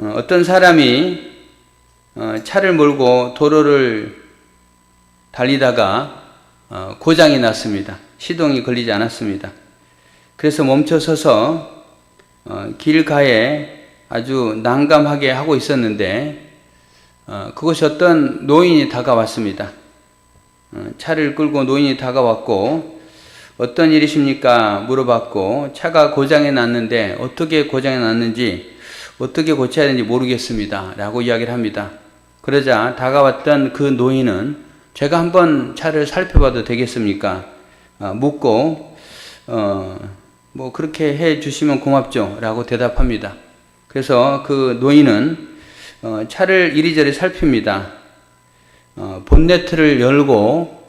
어떤 사람이 차를 몰고 도로를 달리다가 고장이 났습니다. 시동이 걸리지 않았습니다. 그래서 멈춰 서서 길가에 아주 난감하게 하고 있었는데 그곳에 어떤 노인이 다가왔습니다. 차를 끌고 노인이 다가왔고 어떤 일이십니까? 물어봤고 차가 고장이 났는데 어떻게 고장이 났는지 어떻게 고쳐야 되는지 모르겠습니다. 라고 이야기를 합니다. 그러자 다가왔던 그 노인은 제가 한번 차를 살펴봐도 되겠습니까? 묻고 뭐 그렇게 해 주시면 고맙죠. 라고 대답합니다. 그래서 그 노인은 차를 이리저리 살핍니다. 본네트를 열고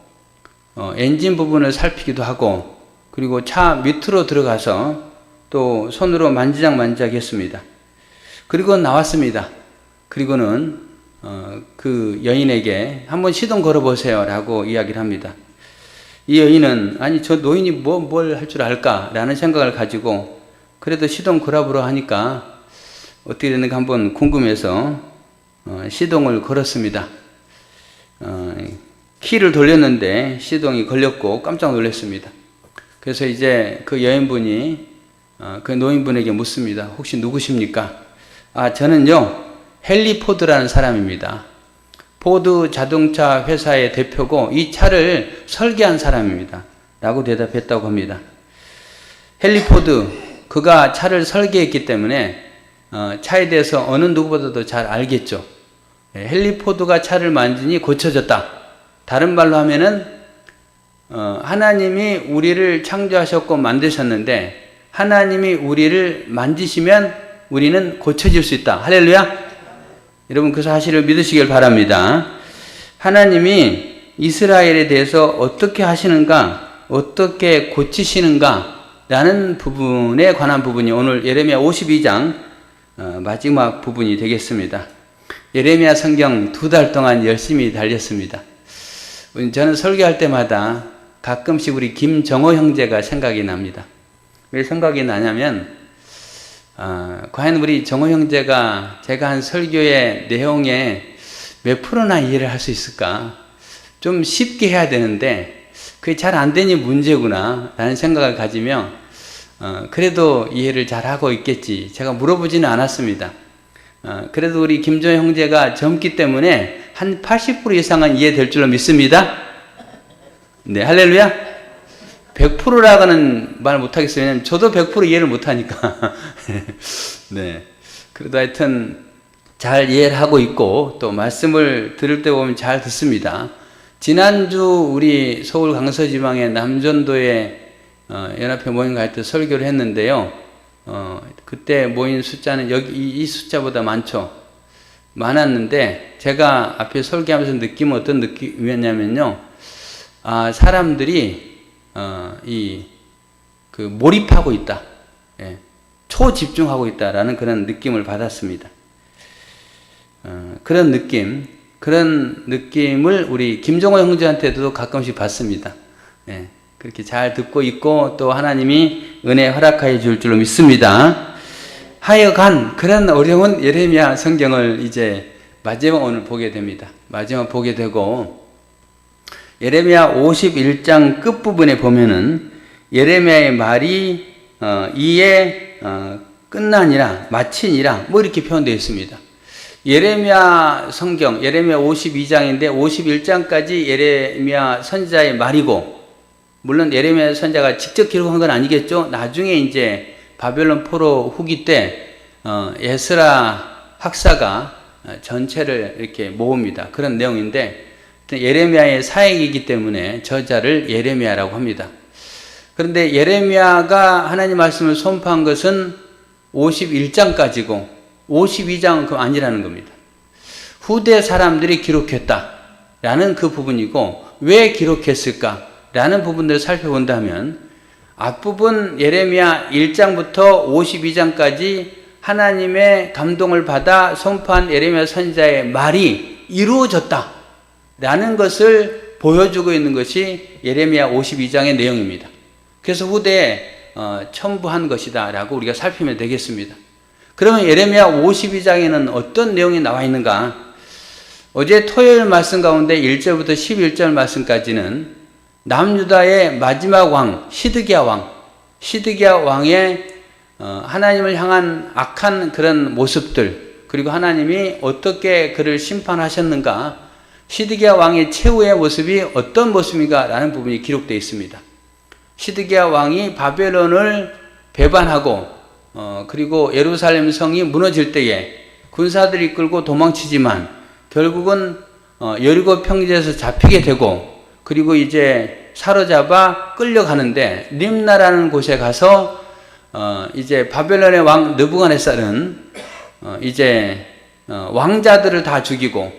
엔진 부분을 살피기도 하고 그리고 차 밑으로 들어가서 또 손으로 만지작 했습니다. 그리고 나왔습니다. 그리고는 그 여인에게 한번 시동 걸어보세요 라고 이야기를 합니다. 이 여인은 아니 저 노인이 뭘 할 줄 알까 라는 생각을 가지고 그래도 시동 걸어보라 하니까 어떻게 됐는가 한번 궁금해서 시동을 걸었습니다. 키를 돌렸는데 시동이 걸렸고 깜짝 놀랐습니다. 그래서 이제 그 여인분이 그 노인분에게 묻습니다. 혹시 누구십니까? 저는요 헨리 포드라는 사람입니다. 포드 자동차 회사의 대표고 이 차를 설계한 사람입니다. 라고 대답했다고 합니다. 헨리 포드, 그가 차를 설계했기 때문에 차에 대해서 어느 누구보다도 잘 알겠죠. 헨리 포드가 차를 만지니 고쳐졌다. 다른 말로 하면은 하나님이 우리를 창조하셨고 만드셨는데 하나님이 우리를 만지시면 우리는 고쳐질 수 있다. 할렐루야. 여러분 그 사실을 믿으시길 바랍니다. 하나님이 이스라엘에 대해서 어떻게 하시는가, 어떻게 고치시는가 라는 부분에 관한 부분이 오늘 예레미야 52장 마지막 부분이 되겠습니다. 예레미야 성경 2달 동안 열심히 달렸습니다. 저는 설교할 때마다 가끔씩 우리 김정호 형제가 생각이 납니다. 왜 생각이 나냐면 과연 우리 정호 형제가 제가 한 설교의 내용에 몇 프로나 이해를 할 수 있을까? 좀 쉽게 해야 되는데 그게 잘 안 되니 문제구나 라는 생각을 가지며 그래도 이해를 잘 하고 있겠지. 제가 물어보지는 않았습니다. 그래도 우리 김정호 형제가 젊기 때문에 한 80% 이상은 이해될 줄로 믿습니다. 네, 할렐루야. 100%라고는 말 못하겠어요. 왜냐면 저도 100% 이해를 못하니까. 네. 그래도 하여튼 잘 이해를 하고 있고 또 말씀을 들을 때 보면 잘 듣습니다. 지난주 우리 서울 강서지방의 남전도에 연합회 모임 갈 때 설교를 했는데요. 그때 모인 숫자는 여기 이 숫자보다 많았는데 제가 앞에 설교하면서 느낌은 어떤 느낌이었냐면요. 사람들이 몰입하고 있다. 예, 초집중하고 있다라는 그런 느낌을 받았습니다. 그런 느낌을 우리 김정호 형제한테도 가끔씩 받습니다. 예, 그렇게 잘 듣고 있고 또 하나님이 은혜 허락하여 줄 줄로 믿습니다. 하여간 그런 어려운 예레미야 성경을 이제 마지막 오늘 보게 됩니다. 마지막 보게 되고 예레미야 51장 끝부분에 보면은 예레미야의 말이 이에 끝나니라 마치니라 뭐 이렇게 표현되어 있습니다. 예레미야 성경 예레미야 52장인데 51장까지 예레미야 선지자의 말이고 물론 예레미야 선지자가 직접 기록한 건 아니겠죠. 나중에 이제 바벨론 포로 후기 때 에스라 학사가 전체를 이렇게 모읍니다. 그런 내용인데 예레미야의 사역이기 때문에 저자를 예레미야라고 합니다. 그런데 예레미야가 하나님 말씀을 선포한 것은 51장까지고 52장은 그 아니라는 겁니다. 후대 사람들이 기록했다라는 그 부분이고 왜 기록했을까라는 부분들을 살펴본다면 앞부분 예레미야 1장부터 52장까지 하나님의 감동을 받아 선포한 예레미야 선지자의 말이 이루어졌다 라는 것을 보여주고 있는 것이 예레미야 52장의 내용입니다. 그래서 후대에 첨부한 것이다 라고 우리가 살피면 되겠습니다. 그러면 예레미야 52장에는 어떤 내용이 나와 있는가? 어제 토요일 말씀 가운데 1절부터 11절 말씀까지는 남유다의 마지막 왕 시드기야 왕의 하나님을 향한 악한 그런 모습들, 그리고 하나님이 어떻게 그를 심판하셨는가, 시드기야 왕의 최후의 모습이 어떤 모습인가 라는 부분이 기록되어 있습니다. 시드기야 왕이 바벨론을 배반하고 그리고 예루살렘 성이 무너질 때에 군사들이 이끌고 도망치지만 결국은 여리고 평지에서 잡히게 되고, 그리고 이제 사로잡아 끌려가는데 림나라는 곳에 가서 이제 바벨론의 왕 느부갓네살은 이제 왕자들을 다 죽이고,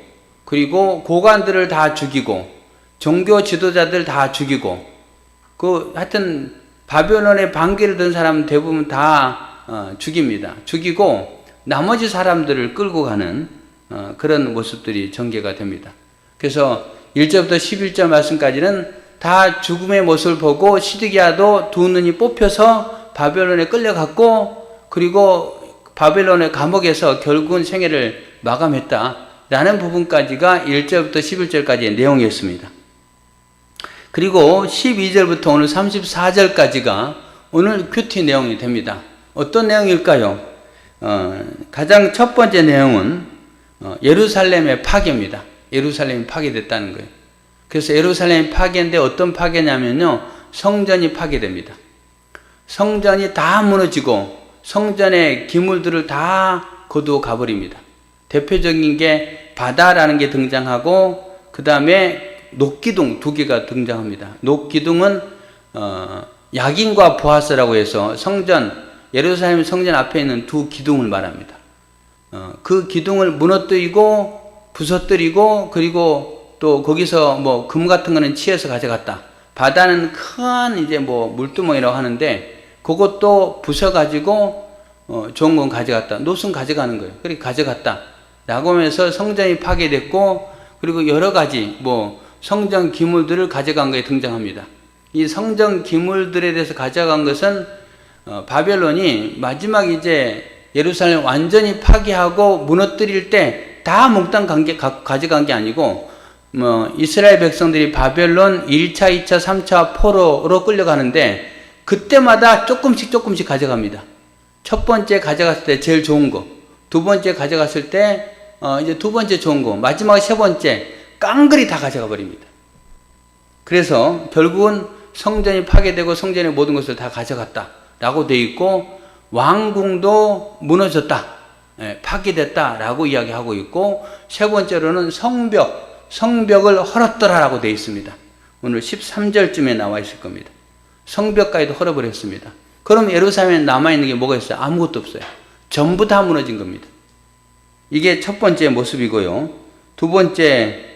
그리고 고관들을 다 죽이고, 종교 지도자들 다 죽이고, 하여튼 바벨론의 반기를 든 사람 대부분 다 죽입니다. 죽이고 나머지 사람들을 끌고 가는 그런 모습들이 전개가 됩니다. 그래서 1절부터 11절 말씀까지는 다 죽음의 모습을 보고 시드기야도 두 눈이 뽑혀서 바벨론에 끌려갔고, 그리고 바벨론의 감옥에서 결국은 생애를 마감했다라는 부분까지가 1절부터 11절까지의 내용이었습니다. 그리고 12절부터 오늘 34절까지가 오늘 큐티 내용이 됩니다. 어떤 내용일까요? 가장 첫 번째 내용은 예루살렘의 파괴입니다. 예루살렘이 파괴됐다는 거예요. 그래서 예루살렘이 파괴인데 어떤 파괴냐면요, 성전이 파괴됩니다. 성전이 다 무너지고 성전의 기물들을 다 거두어 가버립니다. 대표적인 게 바다라는 게 등장하고, 그 다음에 녹기둥 두 개가 등장합니다. 녹기둥은 야긴과 보아스라고 해서 예루살렘 성전 앞에 있는 두 기둥을 말합니다. 그 기둥을 무너뜨리고 부서뜨리고, 그리고 또 거기서 뭐 금 같은 거는 치해서 가져갔다. 바다는 큰 이제 뭐 물두멍이라고 하는데 그것도 부숴가지고 좋은 건 가져갔다. 노순 가져가는 거예요. 그렇게 가져갔다 라고 하면서 성전이 파괴됐고, 그리고 여러 가지 뭐 성전 기물들을 가져간 것에 등장합니다. 이 성전 기물들에 대해서 가져간 것은 바벨론이 마지막 이제 예루살렘 완전히 파괴하고 무너뜨릴 때 다 몽땅 가져간 게 아니고, 이스라엘 백성들이 바벨론 1차, 2차, 3차 포로로 끌려가는데 그때마다 조금씩 가져갑니다. 첫 번째 가져갔을 때 제일 좋은 거, 두 번째 가져갔을 때 이제 두 번째 좋은 거, 마지막 세 번째 깡그리 다 가져가 버립니다. 그래서 결국은 성전이 파괴되고 성전의 모든 것을 다 가져갔다라고 되어 있고, 왕궁도 무너졌다, 파괴됐다라고 이야기하고 있고, 세 번째로는 성벽을 헐었더라라고 되어 있습니다. 오늘 13절쯤에 나와 있을 겁니다. 성벽까지도 헐어버렸습니다. 그럼 예루살렘에 남아있는 게 뭐가 있어요? 아무것도 없어요. 전부 다 무너진 겁니다. 이게 첫 번째 모습이고요. 두 번째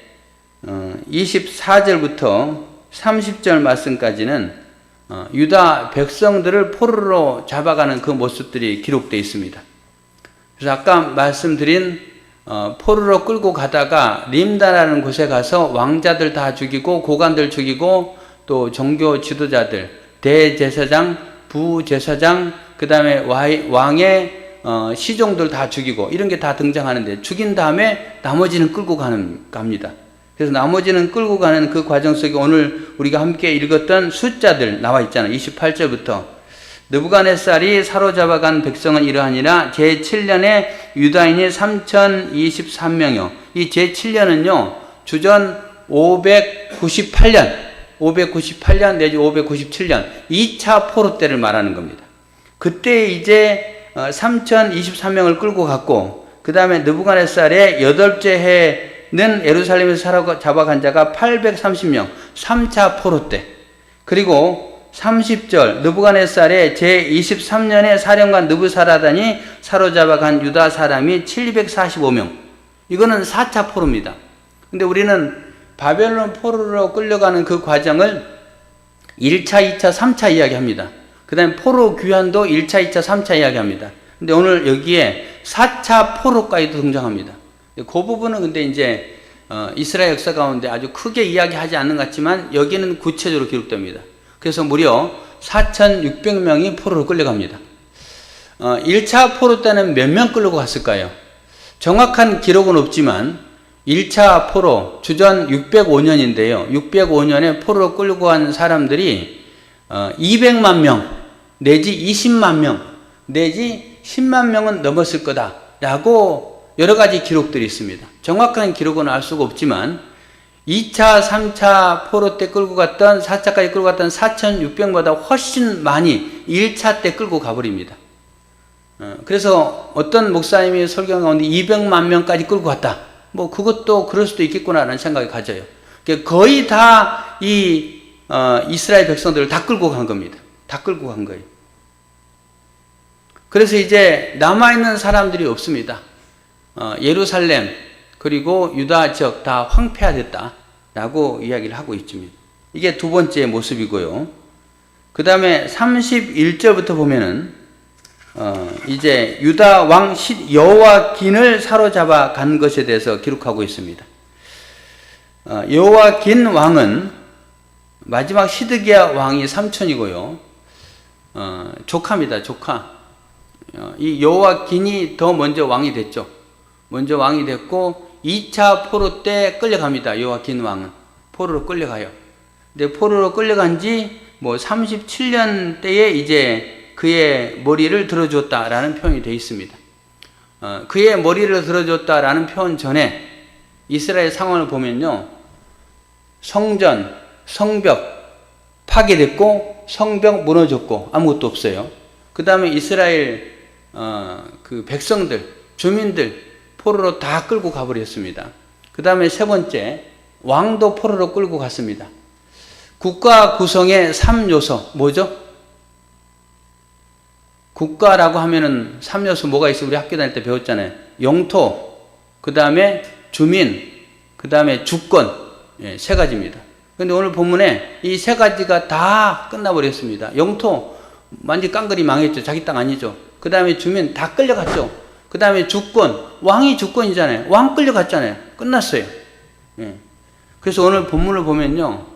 24절부터 30절 말씀까지는 유다 백성들을 포로로 잡아가는 그 모습들이 기록되어 있습니다. 그래서 아까 말씀드린 포로로 끌고 가다가 림다라는 곳에 가서 왕자들 다 죽이고 고관들 죽이고 또 종교 지도자들, 대제사장, 부제사장, 그 다음에 왕의 시종들 다 죽이고 이런 게 다 등장하는데, 죽인 다음에 나머지는 끌고 갑니다. 그래서 나머지는 끌고 가는 그 과정 속에 오늘 우리가 함께 읽었던 숫자들 나와 있잖아요. 28절부터 느부갓네살이 사로잡아간 백성은 이러하니라. 제7년에 유다인이 3023명이요. 이 제7년은요 주전 598년 내지 597년 2차 포로 때를 말하는 겁니다. 그때 이제 3023명을 끌고 갔고, 그 다음에 느부갓네살의 8째 해는 예루살렘에서 사로잡아간 자가 830명 3차 포로 때, 그리고 30절 느부갓네살의 제23년에 사령관 느부사라단이 사로잡아간 유다 사람이 745명, 이거는 4차 포로입니다. 근데 우리는 바벨론 포로로 끌려가는 그 과정을 1차, 2차, 3차 이야기합니다. 그 다음에 포로 귀환도 1차, 2차, 3차 이야기합니다. 근데 오늘 여기에 4차 포로까지도 등장합니다. 그 부분은 근데 이제 이스라엘 역사 가운데 아주 크게 이야기하지 않는 것 같지만 여기는 구체적으로 기록됩니다. 그래서 무려 4,600명이 포로로 끌려갑니다. 1차 포로 때는 몇 명 끌고 갔을까요? 정확한 기록은 없지만 1차 포로 주전 605년인데요. 605년에 포로로 끌고 간 사람들이 200만 명 내지 20만 명 내지 10만 명은 넘었을 거다라고 여러 가지 기록들이 있습니다. 정확한 기록은 알 수가 없지만 2차, 3차 포로 때 끌고 갔던 4차까지 끌고 갔던 4,600보다 훨씬 많이 1차 때 끌고 가버립니다. 그래서 어떤 목사님이 설교 가운데 200만 명까지 끌고 갔다. 뭐 그것도 그럴 수도 있겠구나라는 생각이 가져요. 거의 다 이 이스라엘 백성들을 다 끌고 간 겁니다. 다 끌고 간 거예요. 그래서 이제 남아있는 사람들이 없습니다. 예루살렘 그리고 유다 지역 다 황폐화됐다라고 이야기를 하고 있습니다. 이게 두 번째 모습이고요. 그 다음에 31절부터 보면은 이제 유다 왕 여호와긴을 사로잡아 간 것에 대해서 기록하고 있습니다. 여호와긴 왕은 마지막 시드기야 왕이 삼촌이고요. 조카입니다. 조카. 이 여호와긴이 더 먼저 왕이 됐죠. 먼저 왕이 됐고 2차 포로 때 끌려갑니다. 여호와긴 왕은 포로로 끌려가요. 근데 포로로 끌려간 지 뭐 37년 때에 이제 그의 머리를 들어줬다라는 표현이 되어 있습니다. 그의 머리를 들어줬다라는 표현 전에 이스라엘 상황을 보면요. 성전, 성벽 파괴됐고 성벽 무너졌고 아무것도 없어요. 그 다음에 이스라엘 그 백성들, 주민들 포로로 다 끌고 가버렸습니다. 그 다음에 세 번째, 왕도 포로로 끌고 갔습니다. 국가 구성의 3요소, 뭐죠? 국가라고 하면은 3요소 뭐가 있어? 우리 학교 다닐 때 배웠잖아요. 영토, 그 다음에 주민, 그 다음에 주권, 세 가지입니다. 근데 오늘 본문에 이 세 가지가 다 끝나버렸습니다. 영토, 완전 깡그리 망했죠. 자기 땅 아니죠. 그 다음에 주민 다 끌려갔죠. 그 다음에 주권, 왕이 주권이잖아요. 왕 끌려갔잖아요. 끝났어요. 그래서 오늘 본문을 보면요.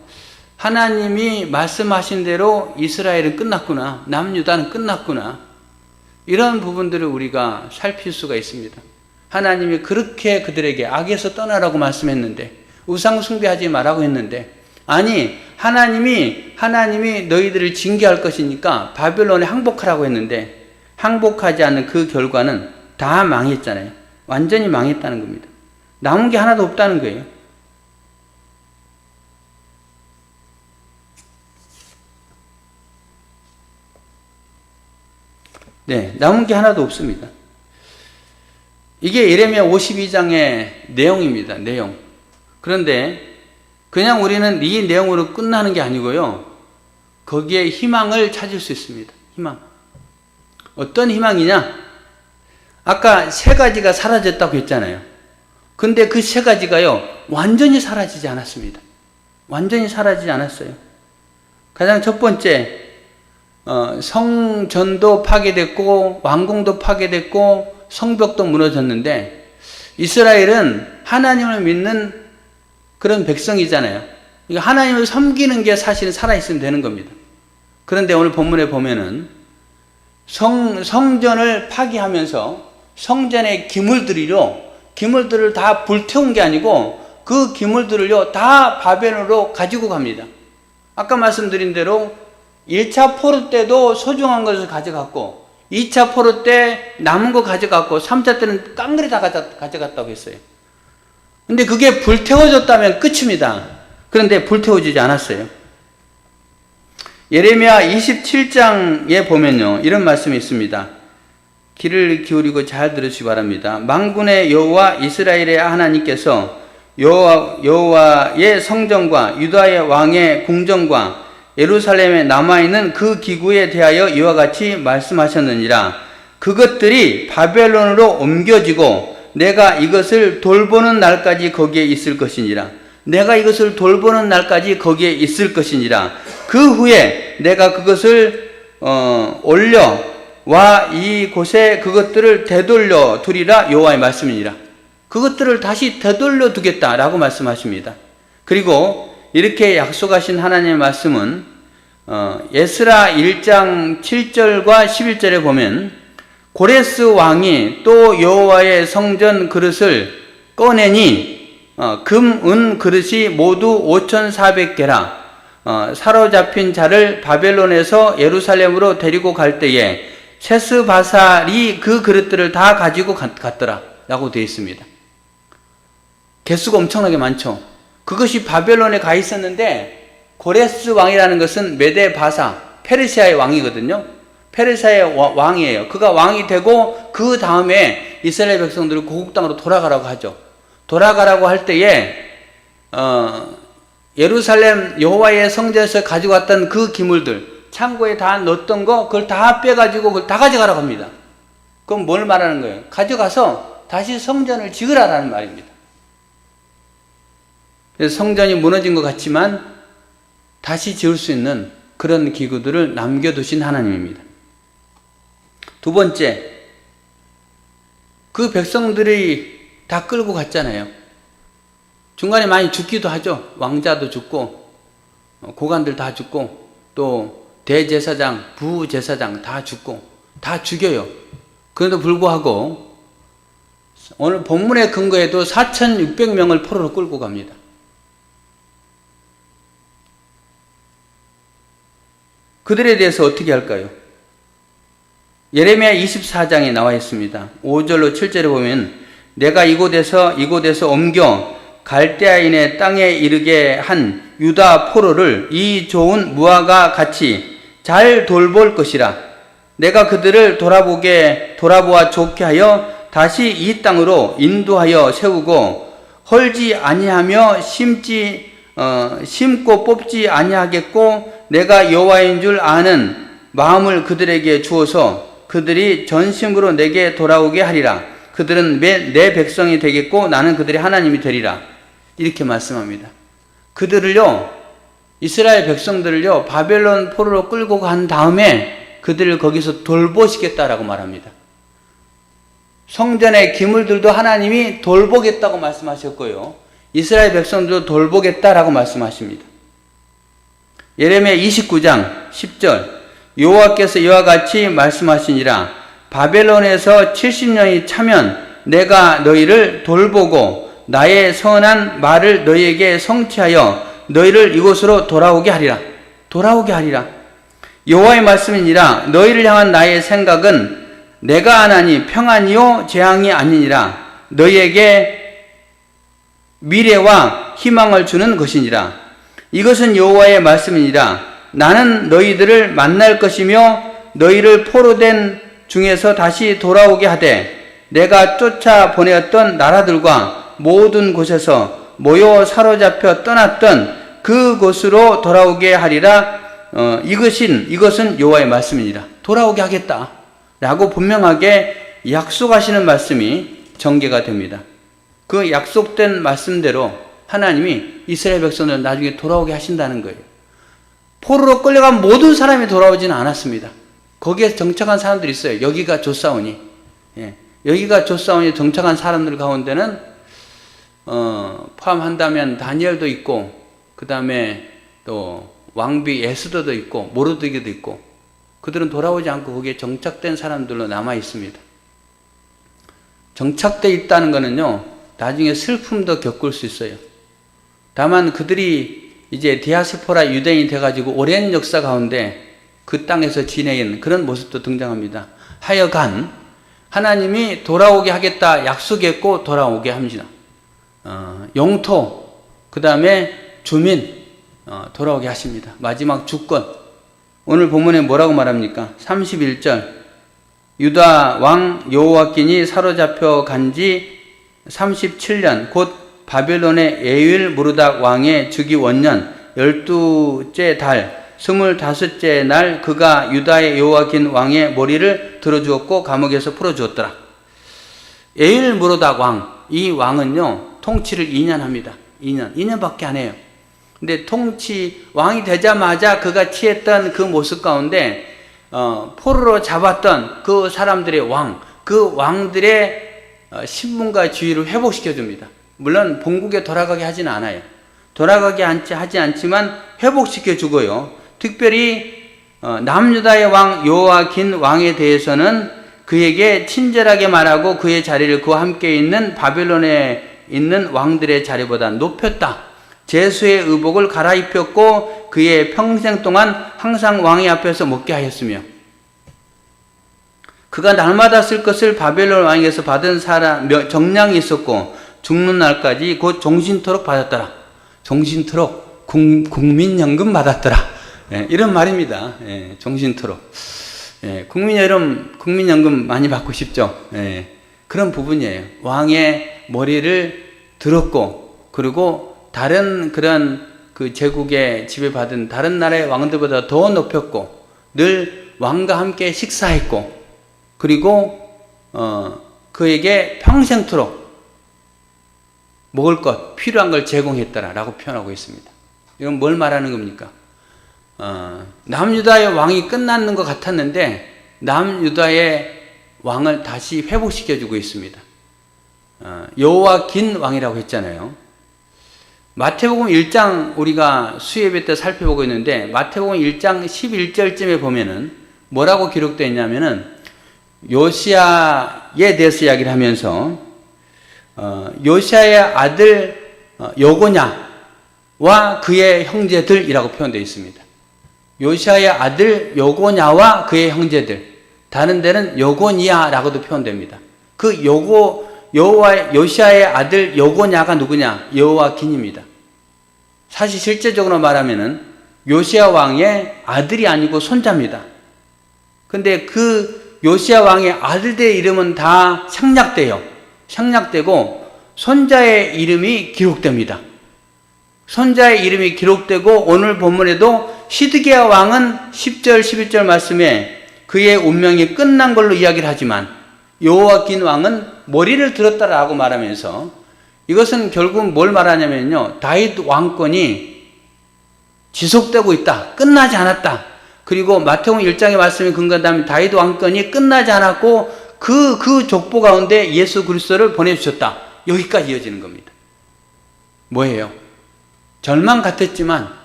하나님이 말씀하신 대로 이스라엘은 끝났구나. 남유다는 끝났구나. 이런 부분들을 우리가 살필 수가 있습니다. 하나님이 그렇게 그들에게 악에서 떠나라고 말씀했는데, 우상 숭배하지 말라고 했는데, 아니 하나님이 너희들을 징계할 것이니까 바벨론에 항복하라고 했는데 항복하지 않는 그 결과는 다 망했잖아요. 완전히 망했다는 겁니다. 남은 게 하나도 없다는 거예요. 네, 남은 게 하나도 없습니다. 이게 예레미야 52장의 내용입니다. 내용. 그런데 그냥 우리는 이 내용으로 끝나는 게 아니고요. 거기에 희망을 찾을 수 있습니다. 희망. 어떤 희망이냐? 아까 세 가지가 사라졌다고 했잖아요. 근데 그 세 가지가요. 완전히 사라지지 않았습니다. 완전히 사라지지 않았어요. 가장 첫 번째, 성전도 파괴됐고 왕궁도 파괴됐고 성벽도 무너졌는데 이스라엘은 하나님을 믿는 그런 백성이잖아요. 하나님을 섬기는 게 사실은 살아있으면 되는 겁니다. 그런데 오늘 본문에 보면은 성전을 파괴하면서 성전의 기물들을 다 불태운 게 아니고 그 기물들을요 다 바벨론으로 가지고 갑니다. 아까 말씀드린 대로 1차 포로 때도 소중한 것을 가져갔고 2차 포로 때 남은 거 가져갔고 3차 때는 깡그리 다 가져갔다고 했어요. 근데 그게 불태워졌다면 끝입니다. 그런데 불태워지지 않았어요. 예레미야 27장에 보면요 이런 말씀이 있습니다. 귀를 기울이고 잘 들으시기 바랍니다. 만군의 여호와 이스라엘의 하나님께서 여호와의 성전과 유다의 왕의 궁정과 예루살렘에 남아있는 그 기구에 대하여 이와 같이 말씀하셨느니라. 그것들이 바벨론으로 옮겨지고 내가 이것을 돌보는 날까지 거기에 있을 것이니라. 내가 이것을 돌보는 날까지 거기에 있을 것이니라. 그 후에 내가 그것을 올려와 이곳에 그것들을 되돌려 두리라. 여호와의 말씀이니라. 그것들을 다시 되돌려 두겠다라고 말씀하십니다. 그리고 이렇게 약속하신 하나님의 말씀은 에스라 1장 7절과 11절에 보면 고레스 왕이 또 여호와의 성전 그릇을 꺼내니 금, 은 그릇이 모두 5,400개라. 사로잡힌 자를 바벨론에서 예루살렘으로 데리고 갈 때에 세스바살이 그 그릇들을 다 가지고 갔더라 라고 되어 있습니다. 개수가 엄청나게 많죠. 그것이 바벨론에 가 있었는데, 고레스 왕이라는 것은 메데 바사, 페르시아의 왕이거든요. 페르시아의 왕이에요. 그가 왕이 되고 그 다음에 이스라엘 백성들을 고국 땅으로 돌아가라고 하죠. 돌아가라고 할 때에 예루살렘 여호와의 성전에서 가지고 왔던 그 기물들, 창고에 다 넣었던 거, 그걸 다 빼가지고 그걸 다 가져가라고 합니다. 그럼 뭘 말하는 거예요? 가져가서 다시 성전을 지으라라는 말입니다. 그래서 성전이 무너진 것 같지만 다시 지을 수 있는 그런 기구들을 남겨두신 하나님입니다. 두 번째, 그 백성들이 다 끌고 갔잖아요. 중간에 많이 죽기도 하죠. 왕자도 죽고, 고관들 다 죽고, 또 대제사장, 부제사장 다 죽고, 다 죽여요. 그래도 불구하고 오늘 본문의 근거에도 4,600명을 포로로 끌고 갑니다. 그들에 대해서 어떻게 할까요? 예레미야 24장에 나와 있습니다. 5절로 7절에 보면, 내가 이곳에서 옮겨 갈대아인의 땅에 이르게 한 유다 포로를 이 좋은 무화과 같이 잘 돌볼 것이라. 내가 그들을 돌아보아 좋게 하여 다시 이 땅으로 인도하여 세우고, 헐지 아니하며 심고 뽑지 아니하겠고, 내가 여호와인 줄 아는 마음을 그들에게 주어서 그들이 전심으로 내게 돌아오게 하리라. 그들은 내 백성이 되겠고 나는 그들의 하나님이 되리라. 이렇게 말씀합니다. 그들을요, 이스라엘 백성들을요, 바벨론 포로로 끌고 간 다음에 그들을 거기서 돌보시겠다라고 말합니다. 성전의 기물들도 하나님이 돌보겠다고 말씀하셨고요, 이스라엘 백성들도 돌보겠다라고 말씀하십니다. 예레미야 29장 10절, 여호와께서 이와 같이 말씀하시니라. 바벨론에서 70년이 차면 내가 너희를 돌보고 나의 선한 말을 너희에게 성취하여 너희를 이곳으로 돌아오게 하리라. 돌아오게 하리라. 여호와의 말씀이니라. 너희를 향한 나의 생각은 내가 하나니 평안이요 재앙이 아니니라. 너희에게 미래와 희망을 주는 것이니라. 이것은 여호와의 말씀이니라. 나는 너희들을 만날 것이며 너희를 포로된 중에서 다시 돌아오게 하되, 내가 쫓아 보내었던 나라들과 모든 곳에서 모여 사로잡혀 떠났던 그곳으로 돌아오게 하리라. 이것은 여호와의 말씀이니라. 돌아오게 하겠다 라고 분명하게 약속하시는 말씀이 전개가 됩니다. 그 약속된 말씀대로 하나님이 이스라엘 백성을 나중에 돌아오게 하신다는 거예요. 포로로 끌려간 모든 사람이 돌아오지는 않았습니다. 거기에 정착한 사람들이 있어요. 여기가 좋사오니. 여기가 좋사오니 정착한 사람들 가운데는 포함한다면 다니엘도 있고, 그 다음에 또 왕비 에스더도 있고, 모르드게도 있고, 그들은 돌아오지 않고 거기에 정착된 사람들로 남아 있습니다. 정착되어 있다는 것은요, 나중에 슬픔도 겪을 수 있어요. 다만 그들이 이제 디아스포라 유대인이 돼가지고 오랜 역사 가운데 그 땅에서 지내는 그런 모습도 등장합니다. 하여간 하나님이 돌아오게 하겠다 약속했고 돌아오게 합니다. 영토, 그 다음에 주민 돌아오게 하십니다. 마지막 주권. 오늘 본문에 뭐라고 말합니까? 31절, 유다 왕 여호와긴이 사로잡혀 간지 37년 곧 바벨론의 에윌무르닥 왕의 즉위 원년 12째 달 25째 날 그가 유다의 여호와긴 왕의 머리를 들어주었고 감옥에서 풀어주었더라. 에윌무르닥 왕, 이 왕은요 통치를 2년 합니다. 2년밖에 안 해요. 근데 왕이 되자마자 그가 취했던 그 모습 가운데 포로로 잡았던 그 사람들의 그 왕들의 신분과 지위를 회복시켜 줍니다. 물론 본국에 돌아가게 하지는 않아요. 돌아가게 하지 않지만 회복시켜 주고요. 특별히 남유다의 왕 여호와긴 왕에 대해서는 그에게 친절하게 말하고 그의 자리를 그와 함께 있는 바벨론에 있는 왕들의 자리보다 높였다. 제수의 의복을 갈아입혔고 그의 평생 동안 항상 왕의 앞에서 먹게 하였으며 그가 날마다 쓸 것을 바벨론 왕에게서 받은 정량이 있었고 죽는 날까지 곧 종신토록 받았더라. 종신토록 국민연금 받았더라. 예, 이런 말입니다. 예, 종신토록. 예, 국민연금 많이 받고 싶죠. 예, 그런 부분이에요. 왕의 머리를 들었고, 그리고 다른 그런 그 제국에 지배받은 다른 나라의 왕들보다 더 높였고, 늘 왕과 함께 식사했고, 그리고 그에게 평생토록 먹을 것, 필요한 걸 제공했더라라고 표현하고 있습니다. 이건 뭘 말하는 겁니까? 남유다의 왕이 끝났는 것 같았는데 남유다의 왕을 다시 회복시켜주고 있습니다. 여호와긴 왕이라고 했잖아요. 마태복음 1장 우리가 수예배 때 살펴보고 있는데 마태복음 1장 11절쯤에 보면은 뭐라고 기록되어 있냐면은 요시야에 대해서 이야기를 하면서 요시야의 아들 요고냐와 그의 형제들이라고 표현되어 있습니다. 요시야의 아들 요고냐와 그의 형제들, 다른 데는 요고니아라고도 표현됩니다. 그 요시야의 아들 요고냐가 누구냐? 여호와긴입니다. 사실 실제적으로 말하면은 요시야 왕의 아들이 아니고 손자입니다. 근데 그 요시야 왕의 아들들의 이름은 다 생략되고 손자의 이름이 기록됩니다. 손자의 이름이 기록되고 오늘 본문에도 시드기야 왕은 10절 11절 말씀에 그의 운명이 끝난 걸로 이야기를 하지만 여호와긴 왕은 머리를 들었다라고 말하면서 이것은 결국 뭘 말하냐면요, 다윗 왕권이 지속되고 있다, 끝나지 않았다. 그리고 마태복음 1장의 말씀에 근거한다면 다윗 왕권이 끝나지 않았고 그 족보 가운데 예수 그리스도를 보내주셨다. 여기까지 이어지는 겁니다. 뭐예요? 절망 같았지만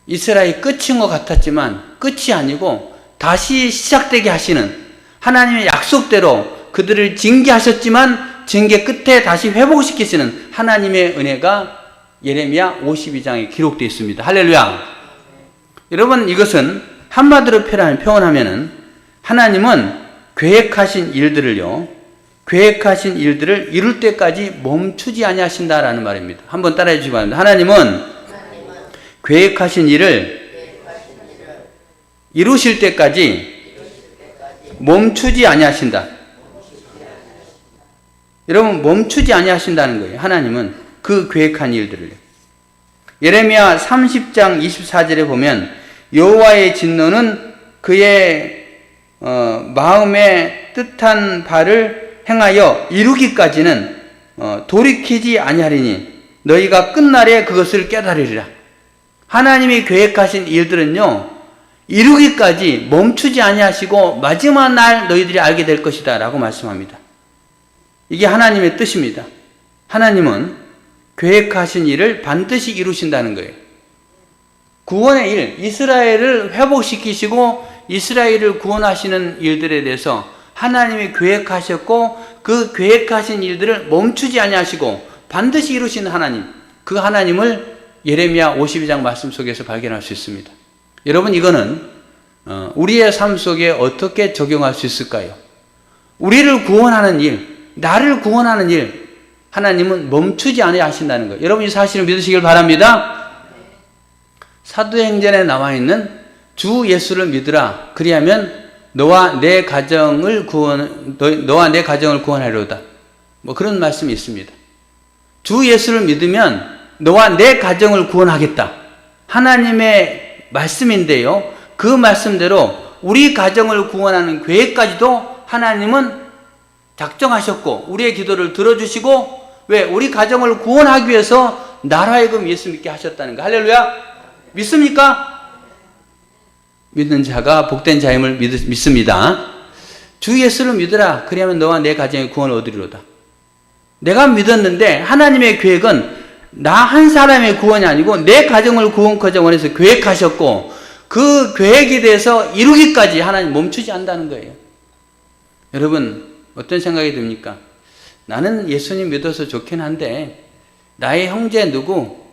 이스라엘 끝인 것 같았지만 끝이 아니고 다시 시작되게 하시는 하나님의 약속대로 그들을 징계하셨지만 징계 끝에 다시 회복시키시는 하나님의 은혜가 예레미야 52장에 기록되어 있습니다. 할렐루야. 여러분, 이것은 한마디로 표현하면은 하나님은 계획하신 일들을 이룰 때까지 멈추지 아니하신다라는 말입니다. 한번 따라해 주시기 바랍니다. 하나님은 계획하신 일을 이루실 때까지 멈추지 아니하신다. 여러분, 멈추지 아니하신다는 거예요. 하나님은 그 계획한 일들을. 예레미야 30장 24절에 보면 여호와의 진노는 그의 마음에 뜻한 바를 행하여 이루기까지는 돌이키지 아니하리니 너희가 끝날에 그것을 깨달으리라. 하나님이 계획하신 일들은요, 이루기까지 멈추지 아니하시고 마지막 날 너희들이 알게 될 것이다 라고 말씀합니다. 이게 하나님의 뜻입니다. 하나님은 계획하신 일을 반드시 이루신다는 거예요. 구원의 일, 이스라엘을 회복시키시고 이스라엘을 구원하시는 일들에 대해서 하나님이 계획하셨고 그 계획하신 일들을 멈추지 아니하시고 반드시 이루시는 하나님, 그 하나님을 예레미야 52장 말씀 속에서 발견할 수 있습니다. 여러분, 이거는 우리의 삶 속에 어떻게 적용할 수 있을까요? 우리를 구원하는 일, 나를 구원하는 일, 하나님은 멈추지 아니하신다는 거예요. 여러분, 이 사실을 믿으시길 바랍니다. 사도행전에 나와 있는 주 예수를 믿으라. 그리하면 너와 내 가정을 구원하리로다. 뭐 그런 말씀이 있습니다. 주 예수를 믿으면 너와 내 가정을 구원하겠다. 하나님의 말씀인데요. 그 말씀대로 우리 가정을 구원하는 계획까지도 하나님은 작정하셨고 우리의 기도를 들어주시고, 왜? 우리 가정을 구원하기 위해서 나라하여금 예수 믿게 하셨다는 거. 할렐루야. 믿습니까? 믿는 자가 복된 자임을 믿습니다. 주 예수를 믿으라. 그리하면 너와 내 가정의 구원을 얻으리로다. 내가 믿었는데 하나님의 계획은 나 한 사람의 구원이 아니고 내 가정을 구원하자 원해서 계획하셨고 그 계획에 대해서 이루기까지 하나님 멈추지 않는다는 거예요. 여러분 어떤 생각이 듭니까? 나는 예수님 믿어서 좋긴 한데 나의 형제 누구,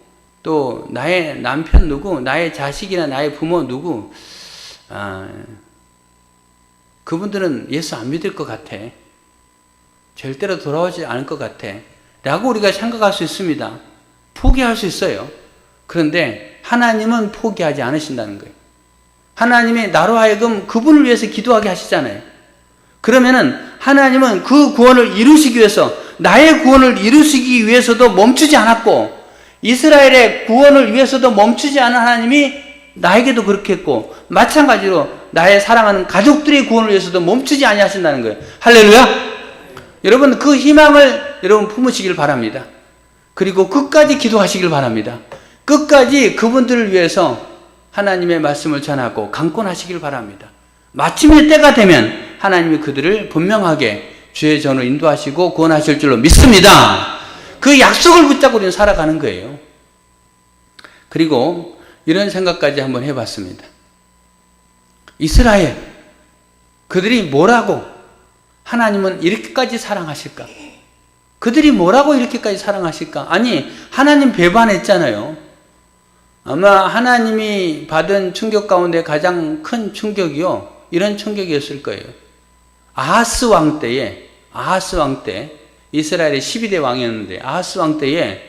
또 나의 남편 누구, 나의 자식이나 나의 부모 누구, 그분들은 예수 안 믿을 것 같아. 절대로 돌아오지 않을 것 같아. 라고 우리가 생각할 수 있습니다. 포기할 수 있어요. 그런데 하나님은 포기하지 않으신다는 거예요. 하나님이 나로 하여금 그분을 위해서 기도하게 하시잖아요. 그러면은 하나님은 그 구원을 이루시기 위해서, 나의 구원을 이루시기 위해서도 멈추지 않았고, 이스라엘의 구원을 위해서도 멈추지 않은 하나님이 나에게도 그렇게 했고, 마찬가지로 나의 사랑하는 가족들의 구원을 위해서도 멈추지 아니하신다는 거예요. 할렐루야! 여러분 그 희망을 여러분 품으시길 바랍니다. 그리고 끝까지 기도하시길 바랍니다. 끝까지 그분들을 위해서 하나님의 말씀을 전하고 강권하시길 바랍니다. 마침내 때가 되면 하나님이 그들을 분명하게 주의 전으로 인도하시고 구원하실 줄로 믿습니다. 그 약속을 붙잡고 우리는 살아가는 거예요. 그리고 이런 생각까지 한번 해봤습니다. 이스라엘, 그들이 뭐라고 하나님은 이렇게까지 사랑하실까? 그들이 뭐라고 이렇게까지 사랑하실까? 아니, 하나님 배반했잖아요. 아마 하나님이 받은 충격 가운데 가장 큰 충격이요, 이런 충격이었을 거예요. 아하스 왕 때, 이스라엘의 12대 왕이었는데, 아하스 왕 때에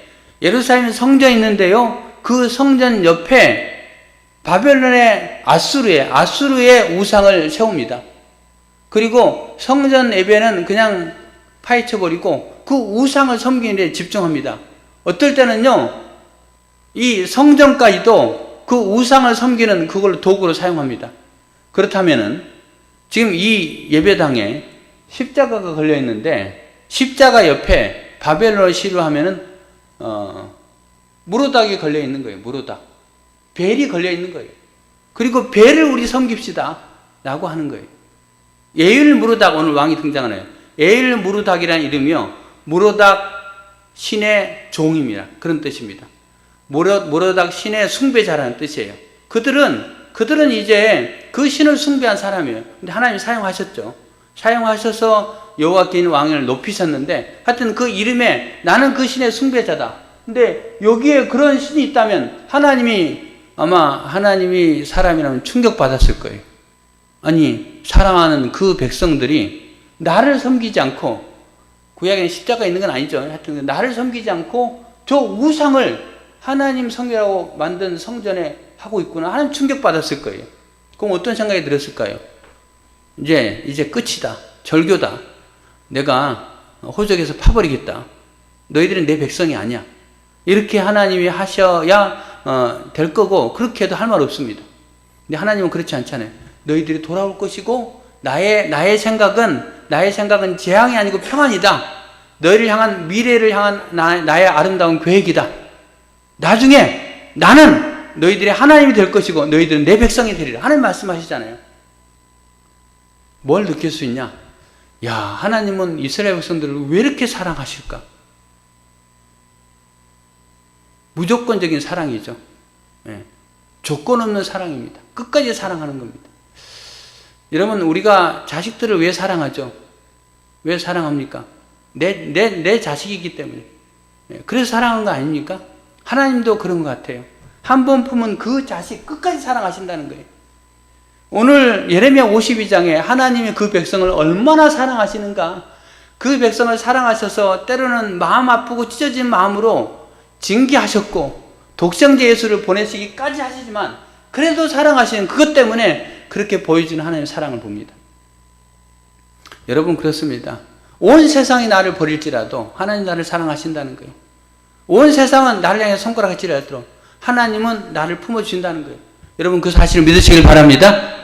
예루살렘 성전이 있는데요, 그 성전 옆에 바벨론의 아수르의 우상을 세웁니다. 그리고 성전 예배는 그냥 파헤쳐버리고 그 우상을 섬기는 데 집중합니다. 어떨 때는요, 이 성전까지도 그 우상을 섬기는 그걸 도구로 사용합니다. 그렇다면은 지금 이 예배당에 십자가가 걸려 있는데 십자가 옆에 바벨론을 시루하면은 무로닥이 걸려 있는 거예요. 무로닥, 벨이 걸려 있는 거예요. 그리고 벨을 우리 섬깁시다 라고 하는 거예요. 에일 무로닥, 오늘 왕이 등장하네요. 에일 무로닥이라는 이름이요, 무로닥 신의 종입니다. 그런 뜻입니다. 무로닥 신의 숭배자라는 뜻이에요. 그들은 이제 그 신을 숭배한 사람이에요. 근데 하나님이 사용하셨죠. 사용하셔서 여호와긴 왕을 높이셨는데, 하여튼 그 이름에 나는 그 신의 숭배자다. 근데 여기에 그런 신이 있다면 하나님이 사람이라면 충격받았을 거예요. 아니, 사랑하는 그 백성들이 나를 섬기지 않고, 구약에는 십자가 있는 건 아니죠. 하여튼 나를 섬기지 않고 저 우상을 하나님 성이라고 만든 성전에 하고 있구나. 하나님 충격받았을 거예요. 그럼 어떤 생각이 들었을까요? 이제 끝이다. 절교다. 내가 호적에서 파버리겠다. 너희들은 내 백성이 아니야. 이렇게 하나님이 하셔야 될 거고, 그렇게 해도 할 말 없습니다. 근데 하나님은 그렇지 않잖아요. 너희들이 돌아올 것이고, 나의 생각은 재앙이 아니고 평안이다. 너희를 향한, 미래를 향한 나의 아름다운 계획이다. 나중에 나는 너희들의 하나님이 될 것이고 너희들은 내 백성이 되리라. 하나님 말씀하시잖아요. 뭘 느낄 수 있냐? 야, 하나님은 이스라엘 백성들을 왜 이렇게 사랑하실까? 무조건적인 사랑이죠. 예, 조건 없는 사랑입니다. 끝까지 사랑하는 겁니다. 여러분, 우리가 자식들을 왜 사랑하죠? 왜 사랑합니까? 내 자식이기 때문에. 예, 그래서 사랑하는 거 아닙니까? 하나님도 그런 것 같아요. 한 번 품은 그 자식 끝까지 사랑하신다는 거예요. 오늘 예레미야 52장에 하나님이 그 백성을 얼마나 사랑하시는가, 그 백성을 사랑하셔서 때로는 마음 아프고 찢어진 마음으로 징계하셨고 독생자 예수를 보내시기까지 하시지만 그래도 사랑하시는 그것 때문에 그렇게 보여주는 하나님의 사랑을 봅니다. 여러분, 그렇습니다. 온 세상이 나를 버릴지라도 하나님 나를 사랑하신다는 거예요. 온 세상은 나를 향해 손가락을 찌르더라도 하나님은 나를 품어주신다는 거예요. 여러분, 그 사실을 믿으시길 바랍니다.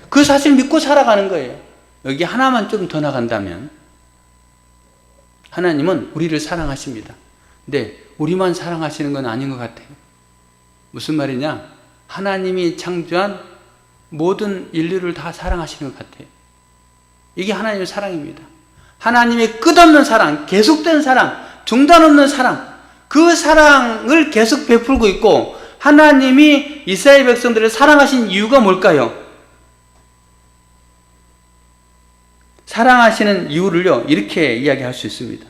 그 사실을 믿고 살아가는 거예요. 여기 하나만 좀 더 나간다면 하나님은 우리를 사랑하십니다. 근데 우리만 사랑하시는 건 아닌 것 같아요. 무슨 말이냐? 하나님이 창조한 모든 인류를 다 사랑하시는 것 같아요. 이게 하나님의 사랑입니다. 하나님의 끝없는 사랑, 계속된 사랑, 중단 없는 사랑, 그 사랑을 계속 베풀고 있고, 하나님이 이스라엘 백성들을 사랑하신 이유가 뭘까요? 사랑하시는 이유를요, 이렇게 이야기할 수 있습니다.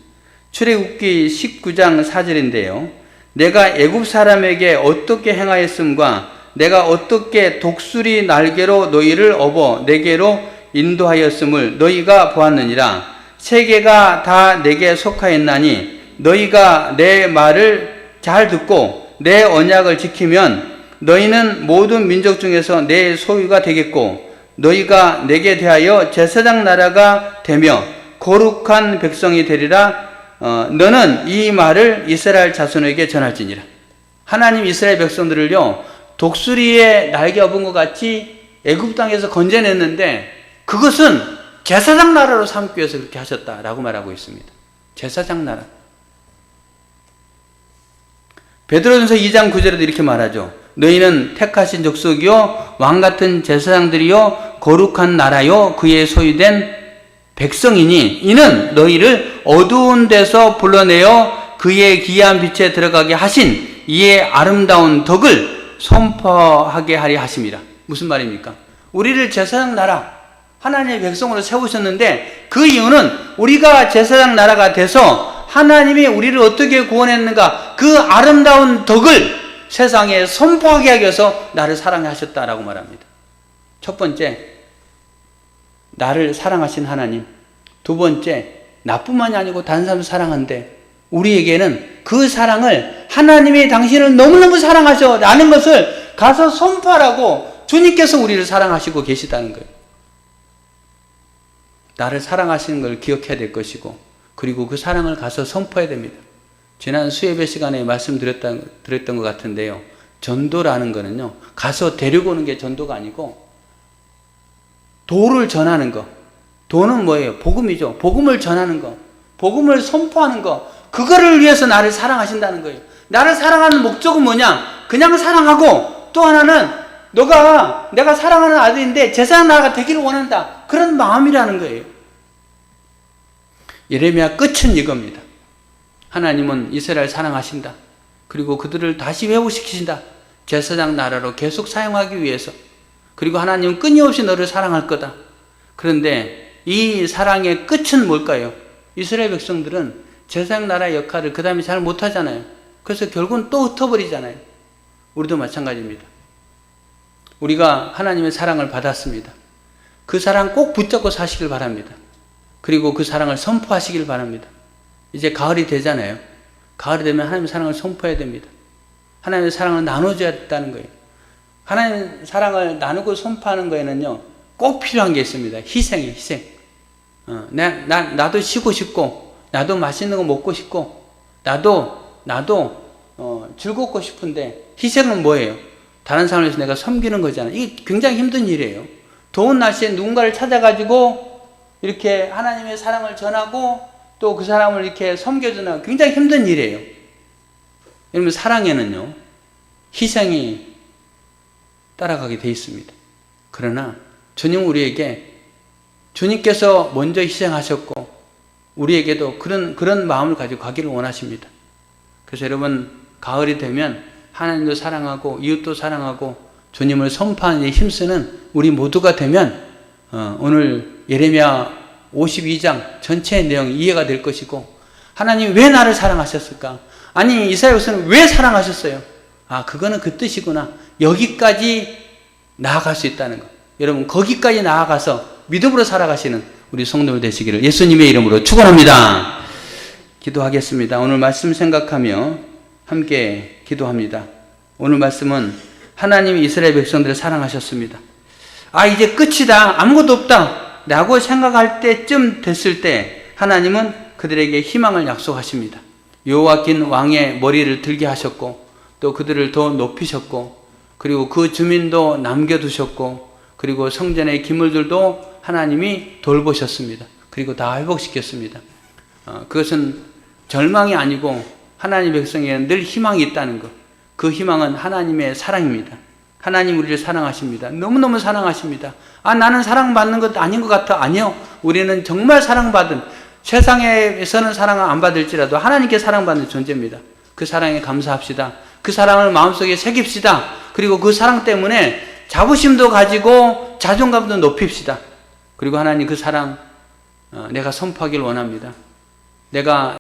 출애굽기 19장 4절인데요. 내가 애굽 사람에게 어떻게 행하였음과 내가 어떻게 독수리 날개로 너희를 업어 내게로 인도하였음을 너희가 보았느니라. 세계가 다 내게 속하였나니 너희가 내 말을 잘 듣고 내 언약을 지키면 너희는 모든 민족 중에서 내 소유가 되겠고 너희가 내게 대하여 제사장 나라가 되며 거룩한 백성이 되리라. 너는 이 말을 이스라엘 자손에게 전할지니라. 하나님 이스라엘 백성들을요, 독수리의 날개 업은 것 같이 애굽 땅에서 건져냈는데 그것은 제사장 나라로 삼기 위해서 그렇게 하셨다라고 말하고 있습니다. 제사장 나라. 베드로전서 2장 9절에도 이렇게 말하죠. 너희는 택하신 족속이요 왕같은 제사장들이요 거룩한 나라요 그의 소유된 백성이니 이는 너희를 어두운 데서 불러내어 그의 기이한 빛에 들어가게 하신 이의 아름다운 덕을 선포하게 하리 하심이라. 무슨 말입니까? 우리를 제사장 나라, 하나님의 백성으로 세우셨는데 그 이유는 우리가 제사장 나라가 돼서 하나님이 우리를 어떻게 구원했는가 그 아름다운 덕을 세상에 선포하게 하기 위해서 나를 사랑하셨다라고 말합니다. 첫 번째, 나를 사랑하신 하나님. 두 번째, 나뿐만이 아니고 다른 사람을 사랑하는데 우리에게는 그 사랑을 하나님이 당신을 너무너무 사랑하셔라는 것을 가서 선포하라고 주님께서 우리를 사랑하시고 계시다는 거예요. 나를 사랑하시는 걸 기억해야 될 것이고 그리고 그 사랑을 가서 선포해야 됩니다. 지난 수예배 시간에 말씀드렸던 것 같은데요. 전도라는 거는요, 가서 데리고 오는 게 전도가 아니고 도를 전하는 거. 도는 뭐예요? 복음이죠. 복음을 전하는 거. 복음을 선포하는 거. 그거를 위해서 나를 사랑하신다는 거예요. 나를 사랑하는 목적은 뭐냐? 그냥 사랑하고 또 하나는 너가 내가 사랑하는 아들인데 제사장 나라가 되기를 원한다. 그런 마음이라는 거예요. 예레미야 끝은 이겁니다. 하나님은 이스라엘 사랑하신다. 그리고 그들을 다시 회복시키신다. 제사장 나라로 계속 사용하기 위해서. 그리고 하나님은 끊임없이 너를 사랑할 거다. 그런데 이 사랑의 끝은 뭘까요? 이스라엘 백성들은 제사장 나라의 역할을 그 다음에 잘 못하잖아요. 그래서 결국은 또 흩어버리잖아요. 우리도 마찬가지입니다. 우리가 하나님의 사랑을 받았습니다. 그 사랑 꼭 붙잡고 사시길 바랍니다. 그리고 그 사랑을 선포하시길 바랍니다. 이제 가을이 되잖아요. 가을이 되면 하나님의 사랑을 선포해야 됩니다. 하나님의 사랑을 나눠줘야 된다는 거예요. 하나님의 사랑을 나누고 선포하는 거에는요, 꼭 필요한 게 있습니다. 희생이에요, 희생. 나도 쉬고 싶고, 나도 맛있는 거 먹고 싶고, 나도 즐겁고 싶은데, 희생은 뭐예요? 다른 사람을 위해서 내가 섬기는 거잖아요. 이게 굉장히 힘든 일이에요. 더운 날씨에 누군가를 찾아가지고, 이렇게 하나님의 사랑을 전하고, 또 그 사람을 이렇게 섬겨주는 굉장히 힘든 일이에요. 여러분, 사랑에는요, 희생이 따라가게 돼 있습니다. 그러나 주님 우리에게 주님께서 먼저 희생하셨고 우리에게도 그런 마음을 가지고 가기를 원하십니다. 그래서 여러분 가을이 되면 하나님도 사랑하고 이웃도 사랑하고 주님을 선포하는 데 힘쓰는 우리 모두가 되면 오늘 예레미야 52장 전체의 내용이 이해가 될 것이고 하나님이 왜 나를 사랑하셨을까? 아니 이스라엘 백성을 왜 사랑하셨어요? 아 그거는 그 뜻이구나. 여기까지 나아갈 수 있다는 것. 여러분 거기까지 나아가서 믿음으로 살아가시는 우리 성도들 되시기를 예수님의 이름으로 축원합니다. 기도하겠습니다. 오늘 말씀 생각하며 함께 기도합니다. 오늘 말씀은 하나님이 이스라엘 백성들을 사랑하셨습니다. 아 이제 끝이다. 아무것도 없다. 라고 생각할 때쯤 됐을 때 하나님은 그들에게 희망을 약속하십니다. 여호와긴 왕의 머리를 들게 하셨고 또 그들을 더 높이셨고 그리고 그 주민도 남겨두셨고 그리고 성전의 기물들도 하나님이 돌보셨습니다. 그리고 다 회복시켰습니다. 그것은 절망이 아니고 하나님 백성에게는 늘 희망이 있다는 것. 그 희망은 하나님의 사랑입니다. 하나님 우리를 사랑하십니다. 너무너무 사랑하십니다. 아 나는 사랑받는 것도 아닌 것 같아. 아니요. 우리는 정말 사랑받은 세상에서는 사랑을 안 받을지라도 하나님께 사랑받는 존재입니다. 그 사랑에 감사합시다. 그 사랑을 마음속에 새깁시다. 그리고 그 사랑 때문에 자부심도 가지고 자존감도 높입시다. 그리고 하나님 그 사랑 내가 선포하기를 원합니다. 내가